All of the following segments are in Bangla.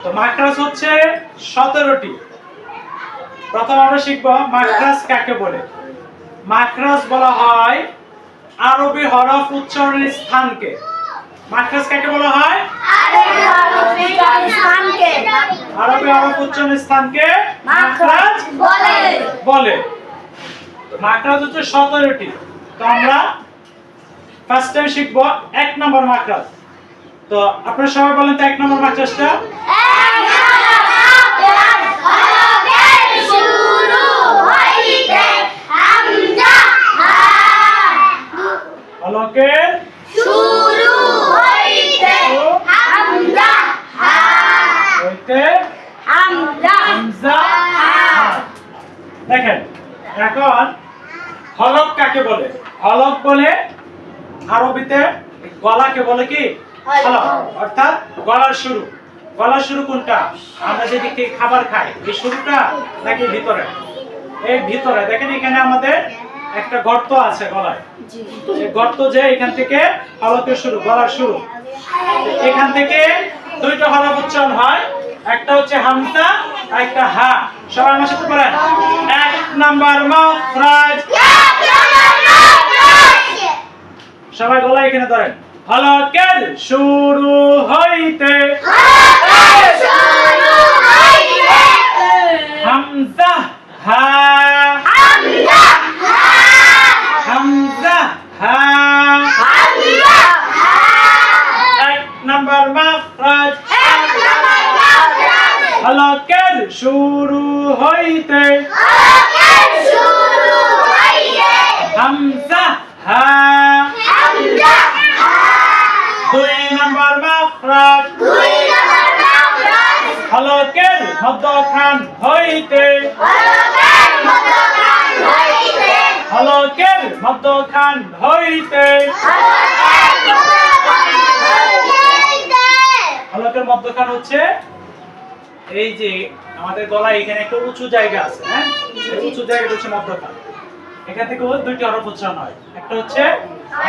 তো মাখরাজ হচ্ছে 17টি। প্রথম আমরা শিখব মাখরাজ কাকে বলে। মাখরাজ বলা হয় আরবি হরফ উচ্চারণের স্থানকে। মাখরাজ কাকে বলা হয়? আরবি হরফ উচ্চারণের স্থানকে। আরবি হরফ উচ্চারণের স্থানকে মাখরাজ বলে। মাখরাজ হচ্ছে 17টি। তো আমরা ফার্স্ট টাইম শিখব 1 নম্বর মাখরাজ। তো আপনারা সবাই বলেন তো 1 নম্বর মাখরাজটা। হলকের শুরু হইতে হামজা হা হইতে হামজা হামজা হা। দেখেন এখন হলক কাকে বলে? হলক বলে আরবিতে গলাকে বলে কি? হলক, অর্থাৎ গলার শুরু। গলার শুরু কোনটা? আমরা যেদিক থেকে খাবার খাই এই শুরুটা নাকি ভিতরে? এই ভিতরে। দেখেন এখানে আমাদের একটা গর্ত আছে গলায়। এই গর্ত যে এখান থেকে হলকের শুরু, গলার শুরু। এখান থেকে দুইটা হরফ উচ্চারণ হয়, একটা হচ্ছে হামজা আর একটা হা। সবাই আমার সাথে পড়েন। 1 নাম্বার মাখরাজ। সবাই গলা এখানে ধরেন। হলকের শুরু হইতে হামজা হা হামজা হা। 1 নাম্বার মাখরাজ। হলকের শুরু হইতে হামজা হা। 2 নাম্বার মাখরাজ। হলকের মধ্যখান হইতে হলকের মধ্যখান হইতে হলকের মধ্যখান হচ্ছে এই যে আমাদের গলায় এখানে একটা উঁচু জায়গা আছে, হ্যাঁ, এই উঁচু জায়গাটা হচ্ছে মধ্যখান। এখান থেকে দুইটি হরফ উচ্চারণ হয়, একটা হচ্ছে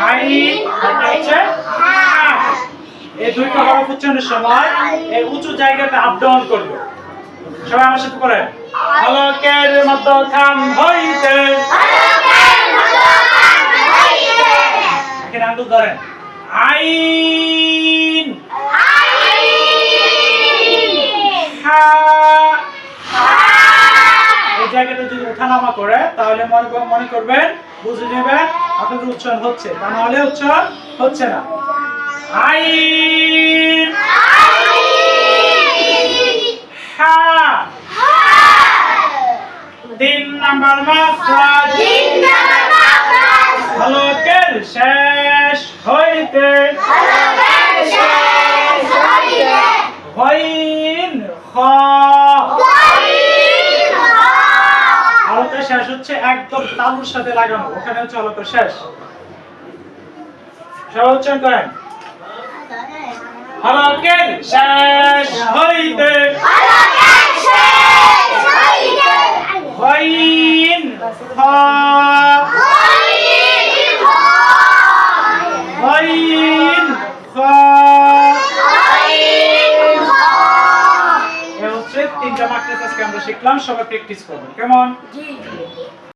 আইন, একটা হচ্ছে হা। এই দুইটা হরফ উচ্চারণের সময় এই উঁচু জায়গাটা আপ ডাউন করবে। সবাই আমার সাথে পড়েন। হলকের মধ্যখান হইতে এখানে আঙ্গুল ধরেন। আইন হা। এই জায়গাটা যদি ওঠানামা করে তাহলে মনে করবেন, বুঝে নেবেন আপনাদের উচ্চারণ হচ্ছে, তা না হলে উচ্চারণ হচ্ছে না। আইন হা। 3 নাম্বার মাখরাজ। হলকের শেষ হইতে গইন খ। হলকের শেষ হচ্ছে একদম তালুর সাথে লাগানো, ওখানে হচ্ছে হলকের শেষ। সবাই উচ্চারণ করেন। হলকের শেষ হইতে গইন খ। গইন খ। এই হচ্ছে 3টা মাখরাজ আজকে আমরা শিখলাম। সবাই প্র্যাকটিস করবেন, কেমন?